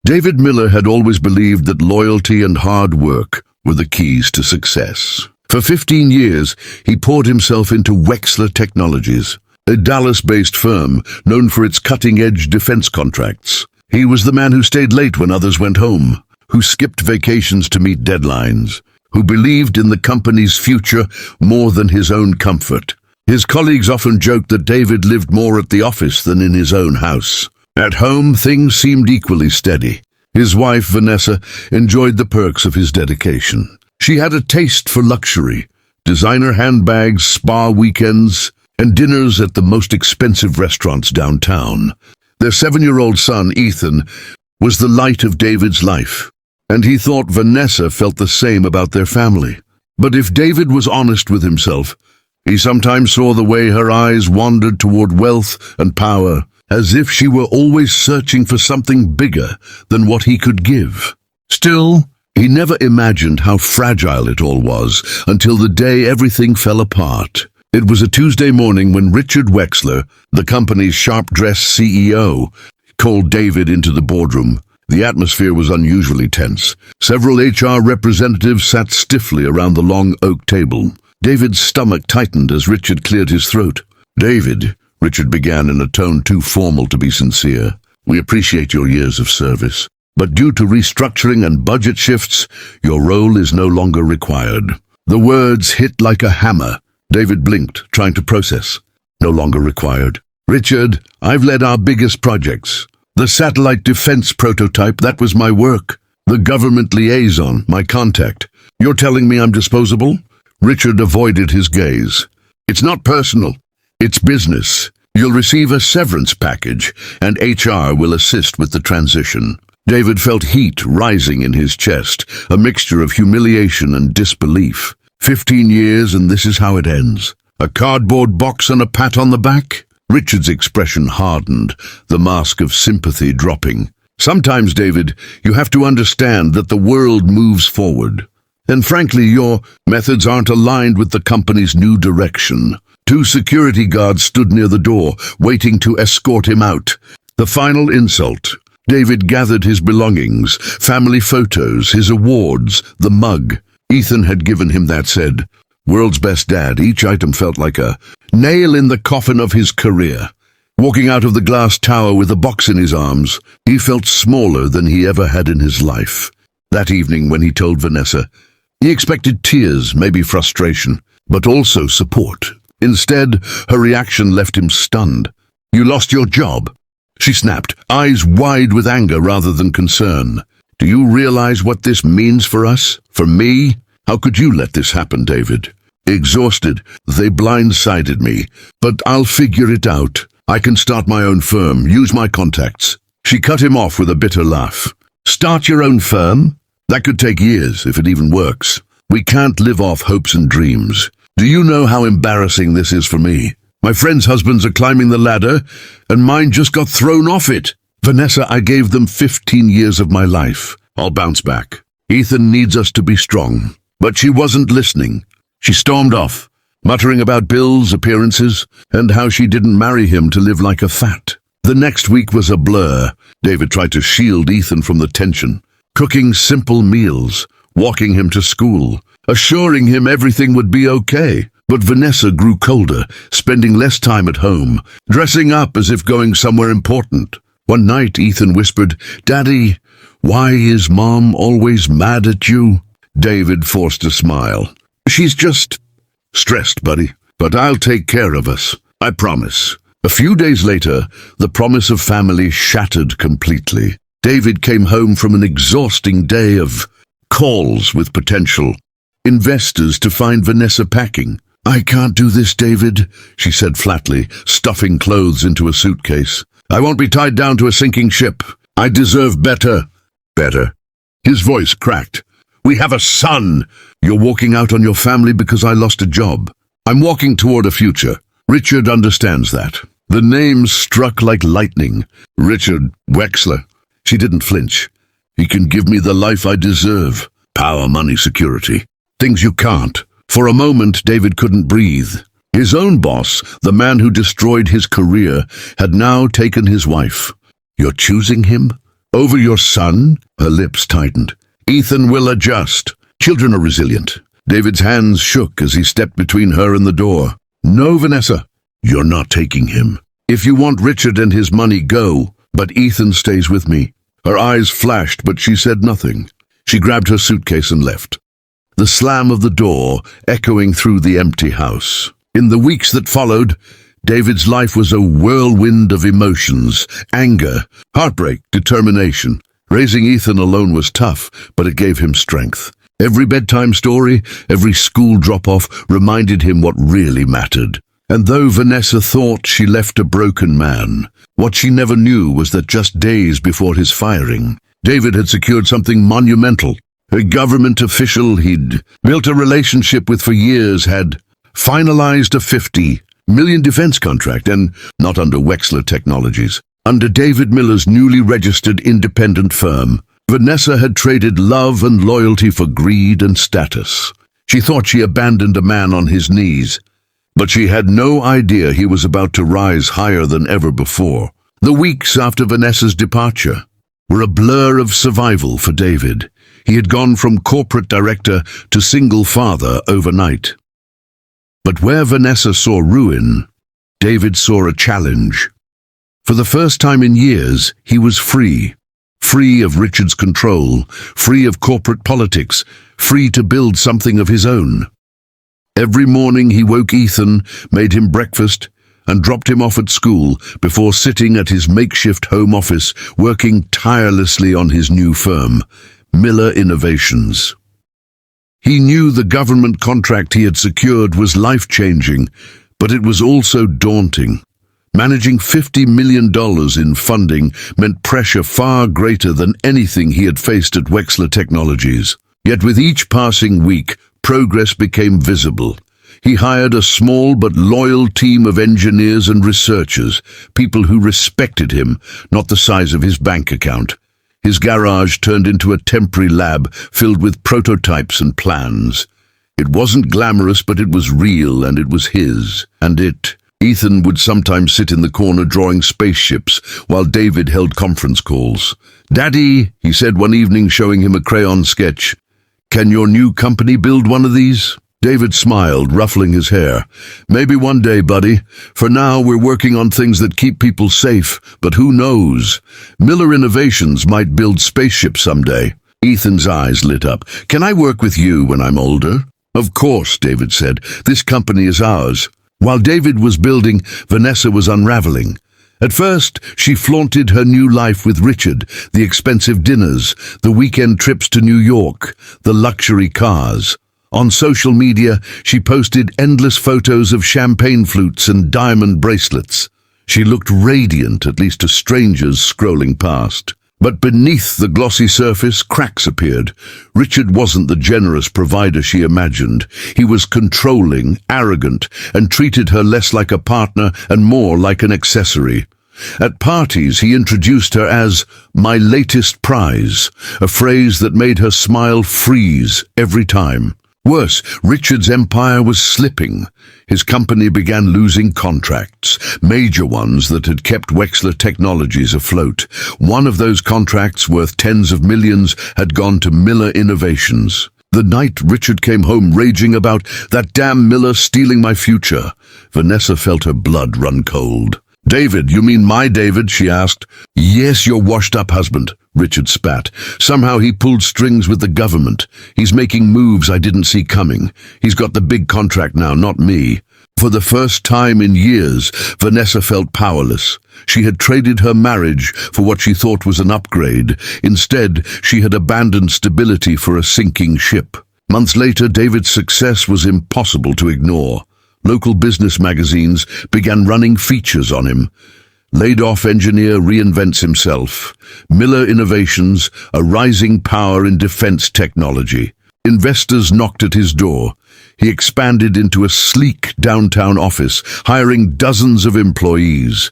David Miller had always believed that loyalty and hard work were the keys to success. For 15 years, he poured himself into Wexler Technologies, a Dallas-based firm known for its cutting-edge defense contracts. He was the man who stayed late when others went home, who skipped vacations to meet deadlines, who believed in the company's future more than his own comfort. His colleagues often joked that David lived more at the office than in his own house. At home, things seemed equally steady. His wife, Vanessa, enjoyed the perks of his dedication. She had a taste for luxury, designer handbags, spa weekends, and dinners at the most expensive restaurants downtown. Their 7-year-old son, Ethan, was the light of David's life, and he thought Vanessa felt the same about their family. But if David was honest with himself, he sometimes saw the way her eyes wandered toward wealth and power, as if she were always searching for something bigger than what he could give. Still, he never imagined how fragile it all was until the day everything fell apart. It was a Tuesday morning when Richard Wexler, the company's sharp-dressed CEO, called David into the boardroom. The atmosphere was unusually tense. Several HR representatives sat stiffly around the long oak table. David's stomach tightened as Richard cleared his throat. "David," Richard began in a tone too formal to be sincere, "we appreciate your years of service, but due to restructuring and budget shifts, your role is no longer required." The words hit like a hammer. David blinked, trying to process. "No longer required." "Richard, I've led our biggest projects. The satellite defense prototype, that was my work. The government liaison, my contact. You're telling me I'm disposable?" Richard avoided his gaze. "It's not personal. It's business. You'll receive a severance package, and HR will assist with the transition." David felt heat rising in his chest, a mixture of humiliation and disbelief. 15 years, and this is how it ends. A cardboard box and a pat on the back? Richard's expression hardened, the mask of sympathy dropping. "Sometimes, David, you have to understand that the world moves forward. And frankly, your methods aren't aligned with the company's new direction." 2 security guards stood near the door, waiting to escort him out. The final insult. David gathered his belongings, family photos, his awards, the mug. Ethan had given him that, said, "World's best dad." Each item felt like a nail in the coffin of his career. Walking out of the glass tower with a box in his arms, he felt smaller than he ever had in his life. That evening, when he told Vanessa, he expected tears, maybe frustration, but also support. Instead, her reaction left him stunned. "You lost your job?" She snapped, eyes wide with anger rather than concern. "Do you realize what this means for us? For me? How could you let this happen, David?" Exhausted, "They blindsided me, but I'll figure it out. I can start my own firm, use my contacts." She cut him off with a bitter laugh. "Start your own firm? That could take years, if it even works. We can't live off hopes and dreams. Do you know how embarrassing this is for me? My friends' husbands are climbing the ladder, and mine just got thrown off it. Vanessa, I gave them 15 years of my life. I'll bounce back. Ethan needs us to be strong." But she wasn't listening. She stormed off, muttering about bills, appearances, and how she didn't marry him to live like a fat. The next week was a blur. David tried to shield Ethan from the tension, cooking simple meals, walking him to school, assuring him everything would be okay. But Vanessa grew colder, spending less time at home, dressing up as if going somewhere important. One night, Ethan whispered, "Daddy, why is Mom always mad at you?" David forced a smile. "She's just stressed, buddy, but I'll take care of us. I promise." A few days later, the promise of family shattered completely. David came home from an exhausting day of calls with potential investors to find Vanessa packing. "I can't do this, David," she said flatly, stuffing clothes into a suitcase. "I won't be tied down to a sinking ship. I deserve better." "Better?" His voice cracked. "We have a son. You're walking out on your family because I lost a job. I'm walking toward a future. Richard understands that." The name struck like lightning. Richard Wexler. She didn't flinch. "He can give me the life I deserve. Power, money, security. Things you can't." For a moment, David couldn't breathe. His own boss, the man who destroyed his career, had now taken his wife. "You're choosing him?" Over your son? Her lips tightened. Ethan will adjust. Children are resilient. David's hands shook as he stepped between her and the door. No, Vanessa, you're not taking him. If you want Richard and his money, go. But Ethan stays with me. Her eyes flashed, but she said nothing. She grabbed her suitcase and left. The slam of the door echoing through the empty house. In the weeks that followed, David's life was a whirlwind of emotions, anger, heartbreak, determination. Raising Ethan alone was tough, but it gave him strength. Every bedtime story, every school drop-off reminded him what really mattered. And though Vanessa thought she left a broken man, what she never knew was that just days before his firing, David had secured something monumental. A government official he'd built a relationship with for years had finalized a $50 million defense contract, and not under Wexler Technologies. Under David Miller's newly registered independent firm, Vanessa had traded love and loyalty for greed and status. She thought she abandoned a man on his knees, but she had no idea he was about to rise higher than ever before. The weeks after Vanessa's departure were a blur of survival for David. He had gone from corporate director to single father overnight. But where Vanessa saw ruin, David saw a challenge. For the first time in years, he was free. Free of Richard's control, free of corporate politics, free to build something of his own. Every morning he woke Ethan, made him breakfast, and dropped him off at school before sitting at his makeshift home office, working tirelessly on his new firm, Miller Innovations. He knew the government contract he had secured was life-changing, but it was also daunting. Managing $50 million in funding meant pressure far greater than anything he had faced at Wexler Technologies. Yet with each passing week, progress became visible. He hired a small but loyal team of engineers and researchers, people who respected him, not the size of his bank account. His garage turned into a temporary lab filled with prototypes and plans. It wasn't glamorous, but it was real, and it was his. Ethan would sometimes sit in the corner drawing spaceships while David held conference calls. "Daddy," he said one evening, showing him a crayon sketch, "can your new company build one of these?" David smiled, ruffling his hair. "Maybe one day, buddy. For now, we're working on things that keep people safe, but who knows? Miller Innovations might build spaceships someday." Ethan's eyes lit up. "Can I work with you when I'm older?" "Of course," David said. "This company is ours." While David was building, Vanessa was unraveling. At first, she flaunted her new life with Richard, the expensive dinners, the weekend trips to New York, the luxury cars. On social media, she posted endless photos of champagne flutes and diamond bracelets. She looked radiant, at least to strangers scrolling past. But beneath the glossy surface, cracks appeared. Richard wasn't the generous provider she imagined. He was controlling, arrogant, and treated her less like a partner and more like an accessory. At parties, he introduced her as "my latest prize," a phrase that made her smile freeze every time. Worse, Richard's empire was slipping. His company began losing contracts, major ones that had kept Wexler Technologies afloat. One of those contracts, worth tens of millions, had gone to Miller Innovations. The night Richard came home raging about, "That damn Miller stealing my future," Vanessa felt her blood run cold. "David, you mean my David?" she asked. "Yes, your washed-up husband," Richard spat. "Somehow he pulled strings with the government. He's making moves I didn't see coming. He's got the big contract now, not me." For the first time in years, Vanessa felt powerless. She had traded her marriage for what she thought was an upgrade. Instead, she had abandoned stability for a sinking ship. Months later, David's success was impossible to ignore. Local business magazines began running features on him. Laid-off engineer reinvents himself. Miller Innovations, a rising power in defense technology. Investors knocked at his door. He expanded into a sleek downtown office, hiring dozens of employees.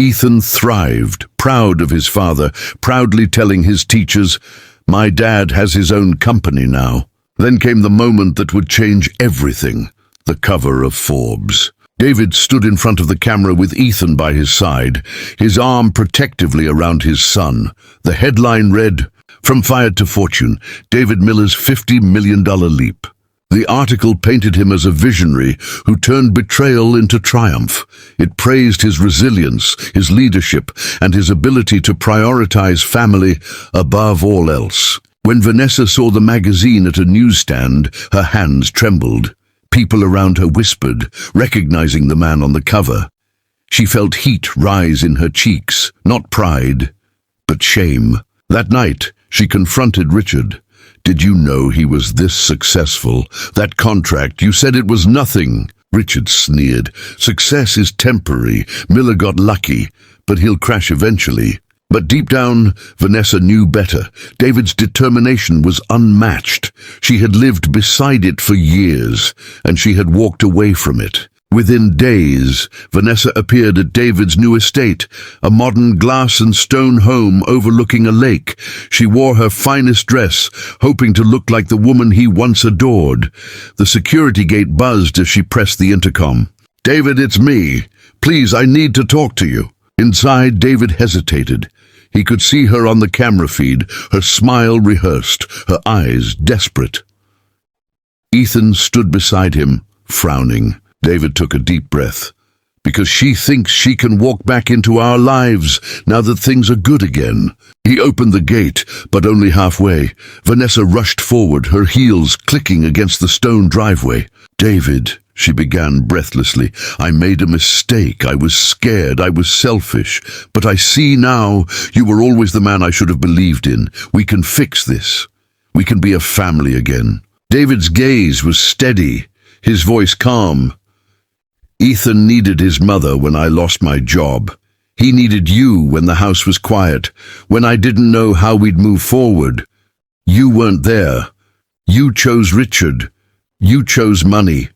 Ethan thrived, proud of his father, proudly telling his teachers, "My dad has his own company now." Then came the moment that would change everything. The cover of Forbes. David stood in front of the camera with Ethan by his side, his arm protectively around his son. The headline read, "From Fire to Fortune, David Miller's $50 million leap." The article painted him as a visionary who turned betrayal into triumph. It praised his resilience, his leadership, and his ability to prioritize family above all else. When Vanessa saw the magazine at a newsstand, her hands trembled. People around her whispered, recognizing the man on the cover. She felt heat rise in her cheeks, not pride, but shame. That night, she confronted Richard. "Did you know he was this successful? That contract, you said it was nothing." Richard sneered. "Success is temporary. Miller got lucky, but he'll crash eventually." But deep down, Vanessa knew better. David's determination was unmatched. She had lived beside it for years, and she had walked away from it. Within days, Vanessa appeared at David's new estate, a modern glass and stone home overlooking a lake. She wore her finest dress, hoping to look like the woman he once adored. The security gate buzzed as she pressed the intercom. "David, it's me. Please, I need to talk to you." Inside, David hesitated. He could see her on the camera feed, her smile rehearsed, her eyes desperate. Ethan stood beside him, frowning. David took a deep breath. "Because she thinks she can walk back into our lives now that things are good again." He opened the gate, but only halfway. Vanessa rushed forward, her heels clicking against the stone driveway. "David," she began breathlessly, "I made a mistake. I was scared. I was selfish. But I see now you were always the man I should have believed in. We can fix this. We can be a family again." David's gaze was steady, his voice calm. "Ethan needed his mother when I lost my job. He needed you when the house was quiet, when I didn't know how we'd move forward. You weren't there. You chose Richard. You chose money.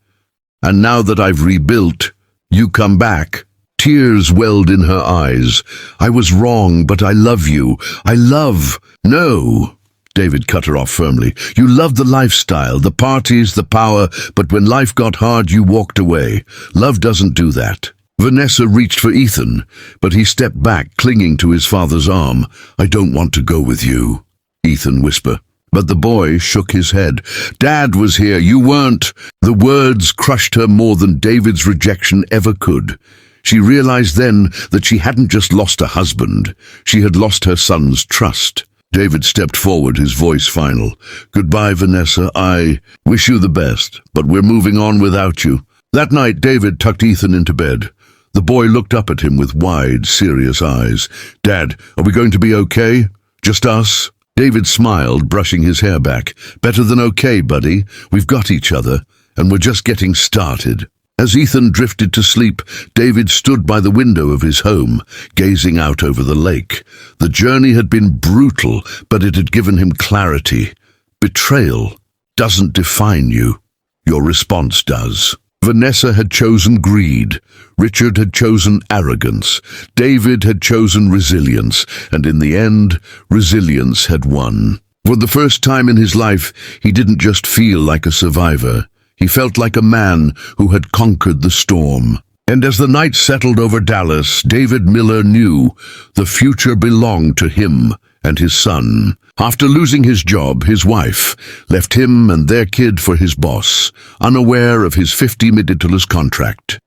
And now that I've rebuilt, you come back." Tears welled in her eyes. "I was wrong, but I love you. I love—" "No," David cut her off firmly. "You loved the lifestyle, the parties, the power, but when life got hard, you walked away. Love doesn't do that." Vanessa reached for Ethan, but he stepped back, clinging to his father's arm. "I don't want to go with you," Ethan whispered. But the boy shook his head. "Dad was here, you weren't." The words crushed her more than David's rejection ever could. She realized then that she hadn't just lost a husband, she had lost her son's trust. David stepped forward, his voice final. "Goodbye, Vanessa. I wish you the best, but we're moving on without you." That night, David tucked Ethan into bed. The boy looked up at him with wide, serious eyes. "Dad, are we going to be okay? Just us?" David smiled, brushing his hair back. "Better than okay, buddy. We've got each other, and we're just getting started." As Ethan drifted to sleep, David stood by the window of his home, gazing out over the lake. The journey had been brutal, but it had given him clarity. Betrayal doesn't define you. Your response does. Vanessa had chosen greed. Richard had chosen arrogance. David had chosen resilience, and in the end, resilience had won. For the first time in his life, he didn't just feel like a survivor. He felt like a man who had conquered the storm. And as the night settled over Dallas, David Miller knew the future belonged to him and his son. After losing his job, his wife left him and their kid for his boss, unaware of his $50 million contract.